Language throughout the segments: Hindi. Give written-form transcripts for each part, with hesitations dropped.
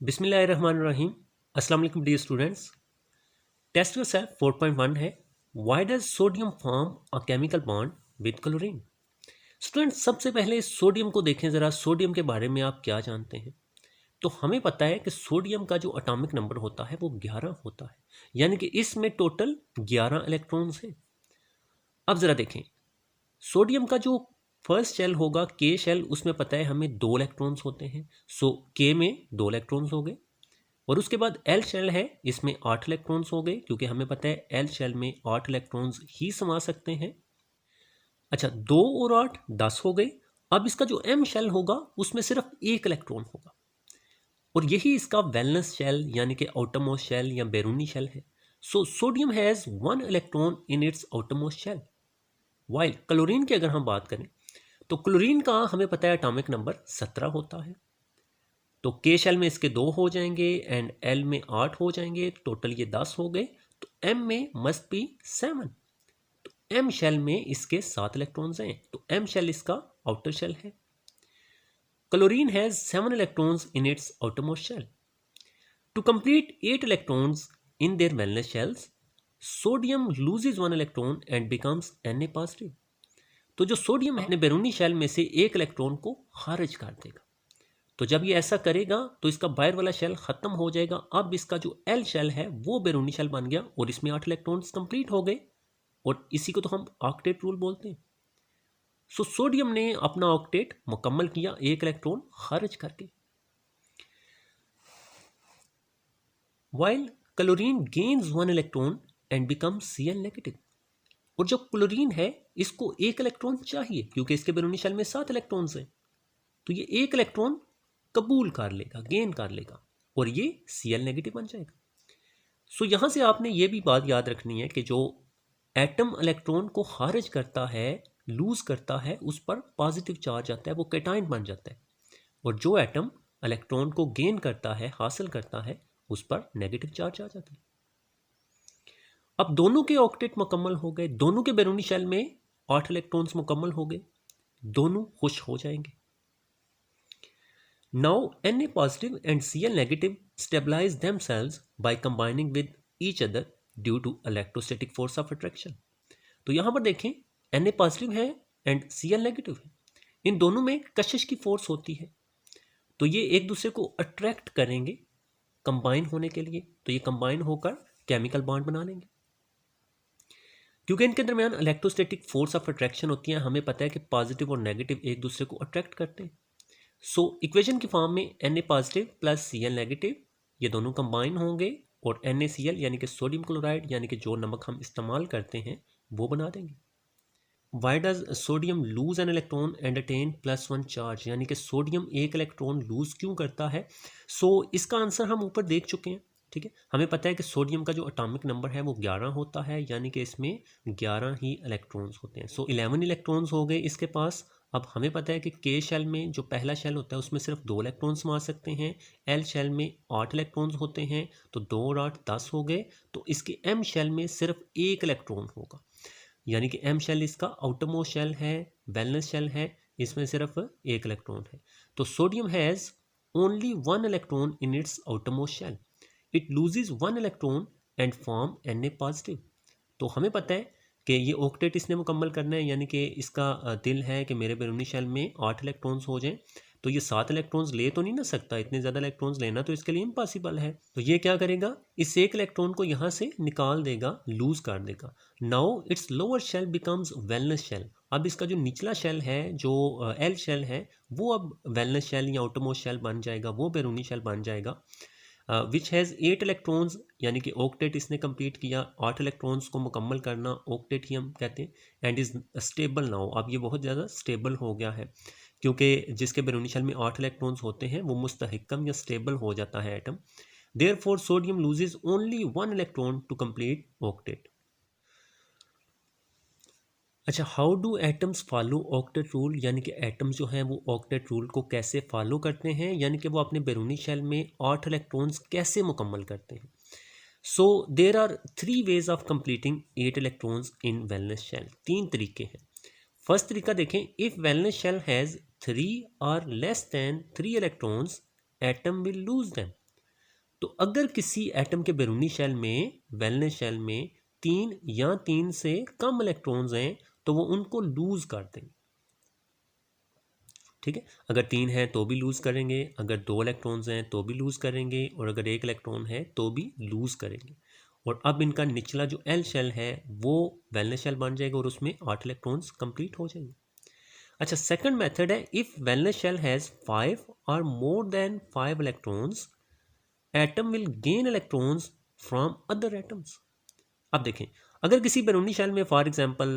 बिस्मिल्लाहिर्रहमानिर्रहीम। अस्सलाम वालेकुम डियर स्टूडेंट्स। टेस्ट योरसेल्फ 4.1 है। Why does sodium form a chemical bond with chlorine. Students, सबसे पहले सोडियम को देखें ज़रा। सोडियम के बारे में आप क्या जानते हैं? तो हमें पता है कि सोडियम का जो एटॉमिक नंबर होता है वो 11 होता है, यानी कि इसमें टोटल 11 इलेक्ट्रॉन्स हैं। अब ज़रा देखें, सोडियम का जो फर्स्ट शेल होगा के शेल, उसमें पता है हमें 2 इलेक्ट्रॉन्स होते हैं। सो के में 2 इलेक्ट्रॉन्स हो गए। और उसके बाद एल शेल है, इसमें 8 इलेक्ट्रॉन्स हो गए, क्योंकि हमें पता है एल शेल में 8 इलेक्ट्रॉन्स ही समा सकते हैं। अच्छा, 2 और 8 10 हो गए। अब इसका जो एम शेल होगा उसमें सिर्फ 1 इलेक्ट्रॉन होगा, और यही इसका वैलेंस शेल यानी कि आउटरमोस्ट शेल या बैरूनी शेल है। So sodium has 1 electron in its outermost shell. While chlorine की अगर हम बात करें तो क्लोरीन का हमें पता है एटॉमिक नंबर 17 होता है। तो के शेल में इसके 2 हो जाएंगे एंड एल में 8 हो जाएंगे, टोटल ये 10 हो गए। तो एम में मस्ट बी 7। तो एम शेल में इसके 7 इलेक्ट्रॉन्स हैं, तो एम शेल इसका आउटर शेल है। Chlorine has 7 electrons in its outermost shell. To complete 8 electrons in their valence shells, sodium loses 1 electron and becomes Na positive. तो जो सोडियम है बैरूनी शेल में से 1 इलेक्ट्रॉन को खारिज कर देगा। तो जब ये ऐसा करेगा तो इसका बाहर वाला शेल खत्म हो जाएगा। अब इसका जो एल शेल है वो बैरूनी शेल बन गया और इसमें 8 इलेक्ट्रॉन्स कंप्लीट हो गए, और इसी को तो हम ऑक्टेट रूल बोलते हैं। सो सोडियम ने अपना ऑक्टेट मुकम्मल किया 1 इलेक्ट्रॉन खारिज करके। While chlorine gains 1 electron and becomes Cl negative. और जो क्लोरीन है इसको 1 इलेक्ट्रॉन चाहिए, क्योंकि इसके बैरूनी शेल में 7 इलेक्ट्रॉन्स हैं। तो ये 1 इलेक्ट्रॉन कबूल कर लेगा, गेन कर लेगा, और ये Cl नेगेटिव बन जाएगा। सो यहाँ से आपने ये भी बात याद रखनी है कि जो एटम इलेक्ट्रॉन को खारिज करता है, लूज करता है, उस पर पॉजिटिव चार्ज आता है, वो कैटायन बन जाता है। और जो एटम इलेक्ट्रॉन को गेन करता है, हासिल करता है, उस पर नेगेटिव चार्ज आ जाता है। अब दोनों के ऑक्टेट मुकम्मल हो गए, दोनों के बैरूनी शेल में 8 इलेक्ट्रॉन्स मुकम्मल हो गए, दोनों खुश हो जाएंगे। Now Na positive and Cl negative stabilize themselves by combining with each other due to electrostatic force of attraction। तो यहाँ पर देखें, Na पॉजिटिव है एंड Cl नेगेटिव है, इन दोनों में कशिश की फोर्स होती है, तो ये एक दूसरे को अट्रैक्ट करेंगे कंबाइन होने के लिए। तो ये कंबाइन होकर केमिकल बॉन्ड बना लेंगे, क्योंकि इनके दरमियान इलेक्ट्रोस्टैटिक फोर्स ऑफ अट्रैक्शन होती है। हमें पता है कि पॉजिटिव और नेगेटिव एक दूसरे को अट्रैक्ट करते हैं। सो इक्वेशन की फॉर्म में Na positive plus Cl negative, ये दोनों कंबाइन होंगे और NaCl यानी कि सोडियम क्लोराइड यानी कि जो नमक हम इस्तेमाल करते हैं वो बना देंगे। Why does sodium lose an electron and attain +1 charge, यानी कि सोडियम 1 इलेक्ट्रॉन लूज क्यों करता है? इसका आंसर हम ऊपर देख चुके हैं। ठीक है, हमें पता है कि सोडियम का जो एटॉमिक नंबर है वो 11 होता है, यानी कि इसमें 11 ही इलेक्ट्रॉन्स होते हैं। 11 इलेक्ट्रॉन्स हो गए इसके पास। अब हमें पता है कि के शेल में जो पहला शेल होता है उसमें सिर्फ 2 इलेक्ट्रॉन्स समा सकते हैं। एल शेल में 8 इलेक्ट्रॉन्स होते हैं, तो 2 और 8 10 हो गए। तो इसके एम शेल में सिर्फ 1 इलेक्ट्रॉन होगा, यानी कि एम शेल इसका आउटरमोस्ट शेल है, वैलेंस शेल है, इसमें सिर्फ 1 इलेक्ट्रॉन है। तो sodium has only 1 electron in its outermost shell. It loses 1 electron and form Na positive. तो हमें पता है कि ये ऑक्टेट इसने मुकम्मल करना है, यानी कि इसका दिल है कि मेरे बैरूनी शेल में 8 इलेक्ट्रॉन्स हो जाएं। तो ये 7 इलेक्ट्रॉन्स ले तो नहीं ना सकता, इतने ज़्यादा इलेक्ट्रॉन्स लेना तो इसके लिए इम्पॉसिबल है। तो ये क्या करेगा, इस 1 इलेक्ट्रॉन को यहाँ से निकाल देगा, लूज कर देगा। Now its lower shell becomes valence shell. अब इसका जो निचला शेल है, जो एल शेल है, वो अब वैलेंस शेल या आउटरमोस्ट शेल बन जाएगा, वो बैरूनी शेल बन जाएगा, विच हैज़ 8 इलेक्ट्रॉन्स, यानी कि ऑक्टेट इसने कंप्लीट किया। 8 इलेक्ट्रॉन्स को मुकम्मल करना ऑक्टेट ही हम कहते हैं। एंड इज़ स्टेबल नाउ, अब ये बहुत ज़्यादा स्टेबल हो गया है, क्योंकि जिसके बैरूनी शेल में 8 इलेक्ट्रॉन्स होते हैं वो मुस्तहकम या स्टेबल हो जाता है atom. Therefore sodium loses only 1 electron to complete octet. अच्छा, how do atoms follow octet rule, यानी कि एटम्स जो हैं वो ऑक्टेट रूल को कैसे फॉलो करते हैं, यानी कि वो अपने बैरूनी शेल में 8 इलेक्ट्रॉन्स कैसे मुकम्मल करते हैं। So there are 3 ways of completing 8 electrons in valence shell. 3 तरीके हैं। फर्स्ट तरीका देखें, इफ़ वैलेंस शेल हैज़ 3 और less than 3 electrons, atom will lose them. तो अगर किसी एटम के बैरूनी शेल में, वैलेंस शेल में 3 या 3 से कम इलेक्ट्रॉन्स हैं तो वो उनको लूज कर देंगे। ठीक है, अगर 3 हैं तो भी लूज करेंगे, अगर 2 इलेक्ट्रॉन्स हैं तो भी लूज करेंगे, और अगर 1 इलेक्ट्रॉन है तो भी लूज करेंगे। और अब इनका निचला जो एल शेल है वो वैलेंस शेल बन जाएगा और उसमें 8 इलेक्ट्रॉन्स कंप्लीट हो जाएंगे। अच्छा, सेकंड मेथड है इफ वैलेंस शेल हैज 5 और more than 5 electrons, atom will gain electrons from other atoms. अब देखें, अगर किसी बैरूनी शेल में फॉर एग्जांपल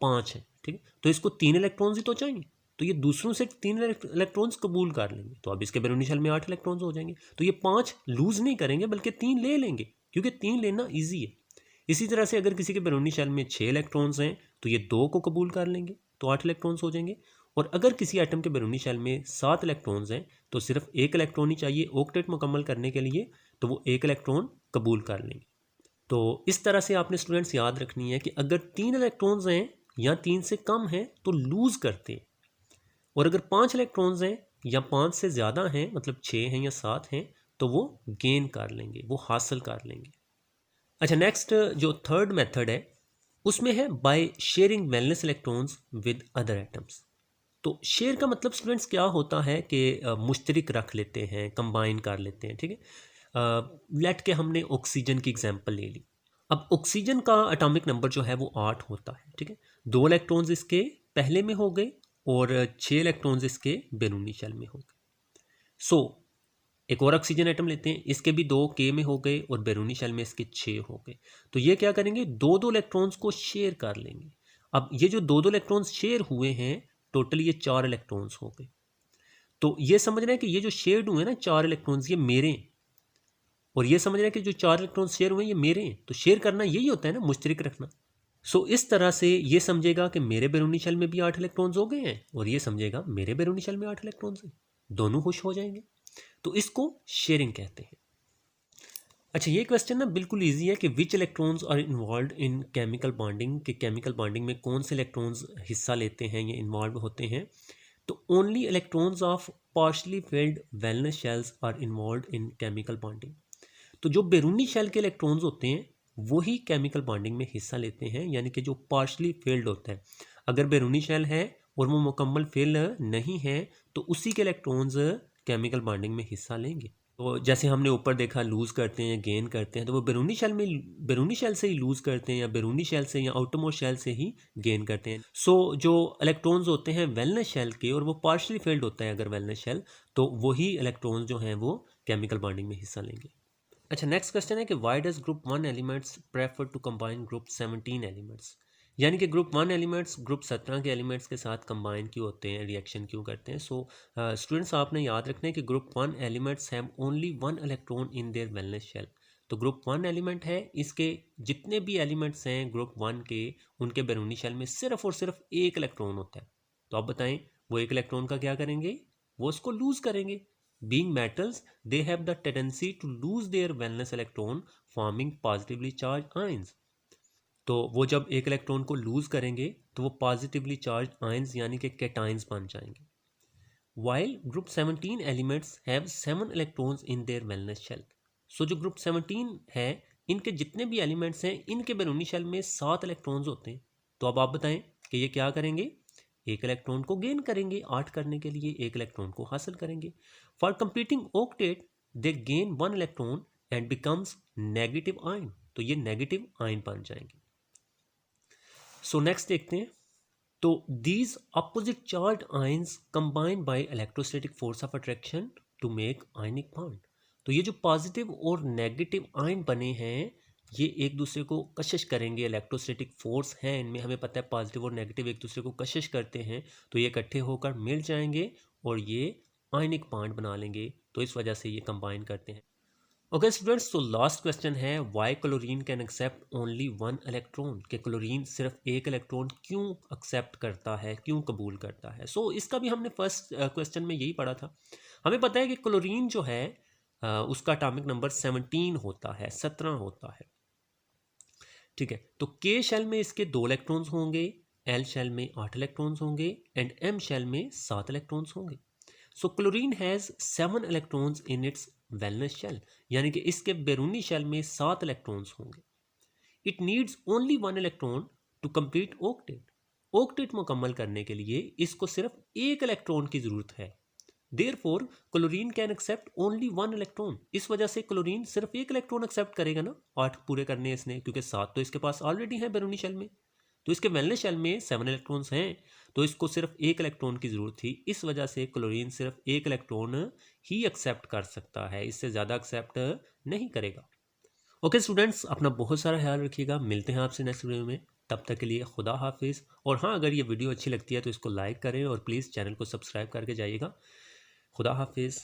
5 है, ठीक है, तो इसको 3 इलेक्ट्रॉन्स ही तो चाहिए, तो ये दूसरों से 3 इलेक्ट्रॉन्स कबूल कर लेंगे, तो अब इसके बैरूनी शेल में 8 इलेक्ट्रॉन्स हो जाएंगे। तो ये 5 लूज नहीं करेंगे बल्कि 3 ले लेंगे, क्योंकि 3 लेना ईजी है। इसी तरह से अगर किसी के बैरूनी शेल में 6 इलेक्ट्रॉन्स हैं तो ये 2 को कबूल कर लेंगे, तो 8 इलेक्ट्रॉन्स हो जाएंगे। और अगर किसी एटम के बैरूनी शेल में 7 इलेक्ट्रॉन्स हैं तो सिर्फ 1 इलेक्ट्रॉन ही चाहिए ऑक्टेट मुकम्मल करने के लिए, तो वो 1 इलेक्ट्रॉन कबूल कर लेंगे। तो इस तरह से आपने स्टूडेंट्स याद रखनी है कि अगर 3 इलेक्ट्रॉन्स हैं या 3 से कम हैं तो लूज करते हैं, और अगर 5 इलेक्ट्रॉन्स हैं या 5 से ज़्यादा हैं, मतलब 6 हैं या 7 हैं, तो वो गेन कर लेंगे, वो हासिल कर लेंगे। अच्छा, नेक्स्ट जो थर्ड मेथड है उसमें है by sharing valence electrons with other atoms. तो शेयर का मतलब स्टूडेंट्स क्या होता है कि मुश्तरक रख लेते हैं, कंबाइन कर लेते हैं। ठीक है, लेट के हमने ऑक्सीजन की एग्जांपल ले ली। अब ऑक्सीजन का एटॉमिक नंबर जो है वो 8 होता है। ठीक है, 2 इलेक्ट्रॉन्स इसके पहले में हो गए और 6 इलेक्ट्रॉन्स इसके बैरूनी शेल में हो गए। सो एक और ऑक्सीजन एटम लेते हैं, इसके भी 2 के में हो गए और बैरूनी शेल में इसके 6 हो गए। तो ये क्या करेंगे, 2-2 इलेक्ट्रॉन्स को शेयर कर लेंगे। अब ये जो 2-2 इलेक्ट्रॉन्स शेयर हुए हैं, टोटल ये 4 इलेक्ट्रॉन्स हो गए। तो ये समझ रहे हैं कि ये जो शेयर्ड हुए ना 4 इलेक्ट्रॉन्स, ये मेरे हैं, और ये समझ रहे हैं कि जो 4 इलेक्ट्रॉन्स शेयर हुए ये मेरे हैं। तो शेयर करना यही होता है ना, मुश्तरक रखना। सो इस तरह से ये समझेगा कि मेरे बैरूनी शेल में भी 8 इलेक्ट्रॉन्स हो गए हैं, और ये समझेगा मेरे बैरूनी शेल में 8 इलेक्ट्रॉन्स हैं, दोनों खुश हो जाएंगे। तो इसको शेयरिंग कहते हैं। अच्छा, ये क्वेश्चन ना बिल्कुल इजी है कि which electrons are involve in chemical bonding, के केमिकल बॉन्डिंग में कौन से इलेक्ट्रॉन्स हिस्सा लेते हैं या इन्वॉल्व होते हैं। तो only electrons of partially filled valence shells are involve in chemical bonding. तो जो बैरूनी शेल के इलेक्ट्रॉन्स होते हैं वही केमिकल बॉन्डिंग में हिस्सा लेते हैं, यानी कि जो पार्शली फिल्ड होता है। अगर बैरूनी शेल है और वो मुकम्मल फिल नहीं है तो उसी के इलेक्ट्रॉन्स केमिकल बॉन्डिंग में हिस्सा लेंगे। तो जैसे हमने ऊपर देखा, लूज़ करते हैं, गेन करते हैं, तो वो बैरूनी शेल में, बैरूनी शेल से ही लूज़ करते हैं या बैरूनी शेल से या आउटरमोस्ट शेल से ही गेन करते हैं। सो जो इलेक्ट्रॉन्स होते हैं वैलेंस शेल के, और वो पार्शली फिल्ड होता है अगर वैलेंस शेल, तो वही इलेक्ट्रॉन्स जो हैं वो केमिकल बॉन्डिंग में हिस्सा लेंगे। अच्छा, नेक्स्ट क्वेश्चन है कि why does group 1 elements prefer to combine group 17 elements. यानी कि ग्रुप 1 एलिमेंट्स ग्रुप 17 के एलिमेंट्स के साथ कंबाइन क्यों होते हैं, रिएक्शन क्यों करते हैं। सो स्टूडेंट्स आपने याद रखना है कि group 1 elements have only 1 electron in their valence shell. तो ग्रुप 1 एलिमेंट है, इसके जितने भी एलिमेंट्स हैं ग्रुप 1 के, उनके बैरूनी शेल में सिर्फ और सिर्फ 1 इलेक्ट्रॉन होता है। तो आप बताएं वो 1 इलेक्ट्रॉन का क्या करेंगे, वो उसको लूज करेंगे। Being metals, they have the tendency to lose their valence electron, forming positively charged ions. तो वो जब 1 इलेक्ट्रॉन को लूज करेंगे तो वो पॉजिटिवली चार्ज आयंस यानी कि कैटायंस बन जाएंगे। While group 17 elements have 7 electrons in their valence shell. सो जो ग्रुप 17 है, इनके जितने भी एलिमेंट्स हैं इनके बैरूनी शेल में 7 इलेक्ट्रॉन्स होते हैं। तो अब आप बताएं कि ये क्या करेंगे, 1 इलेक्ट्रॉन को गेन करेंगे, 8 करने के लिए 1 इलेक्ट्रॉन को हासिल करेंगे। For completing octet they gain 1 electron and becomes negative ion, तो ये नेगेटिव आयन बन जाएंगे। सो नेक्स्ट देखते हैं। तो these opposite charge ions combine by electrostatic force of attraction to make ionic bond. तो ये जो पॉजिटिव और नेगेटिव आयन बने हैं ये एक दूसरे को कशिश करेंगे, इलेक्ट्रोस्टैटिक फोर्स है इनमें, हमें पता है पॉजिटिव और नेगेटिव एक दूसरे को कशिश करते हैं, तो ये इकट्ठे होकर मिल जाएंगे और ये आयनिक बॉन्ड बना लेंगे। तो इस वजह से ये कंबाइन करते हैं। ओके स्टूडेंट्स, तो लास्ट क्वेश्चन है why chlorine can accept only 1 electron, कि क्लोरीन सिर्फ 1 इलेक्ट्रॉन क्यों एक्सेप्ट करता है, क्यों कबूल करता है। सो इसका भी हमने फर्स्ट क्वेश्चन में यही पढ़ा था। हमें पता है कि क्लोरीन जो है उसका एटॉमिक नंबर 17 होता है, 17 होता है। ठीक है, तो के शेल में इसके 2 इलेक्ट्रॉन्स होंगे, एल शेल में 8 इलेक्ट्रॉन्स होंगे एंड एम शेल में 7 इलेक्ट्रॉन्स होंगे। So chlorine has 7 electrons in its valence shell, यानी कि इसके बैरूनी शेल में 7 इलेक्ट्रॉन्स होंगे। It needs only 1 electron to complete octet. Octet मुकम्मल करने के लिए इसको सिर्फ एक इलेक्ट्रॉन की ज़रूरत है। Therefore chlorine can accept only 1 electron. इस वजह से क्लोरीन सिर्फ एक इलेक्ट्रॉन एक्सेप्ट करेगा ना, 8 पूरे करने इसने, क्योंकि 7 तो इसके पास ऑलरेडी है बैरूनी शेल में। तो इसके वैलेंस शेल में 7 इलेक्ट्रॉन्स हैं, तो इसको सिर्फ एक इलेक्ट्रॉन की ज़रूरत थी। इस वजह से क्लोरीन सिर्फ एक इलेक्ट्रॉन ही एक्सेप्ट कर सकता है, इससे ज़्यादा एक्सेप्ट नहीं करेगा। ओके स्टूडेंट्स, अपना बहुत सारा ख्याल रखिएगा। मिलते हैं आपसे नेक्स्ट वीडियो में, तब तक के लिए खुदा हाफिज़। और हाँ, अगर ये वीडियो अच्छी लगती है तो इसको लाइक करें और प्लीज़ चैनल को सब्सक्राइब करके जाइएगा। खुदा हाफिज़।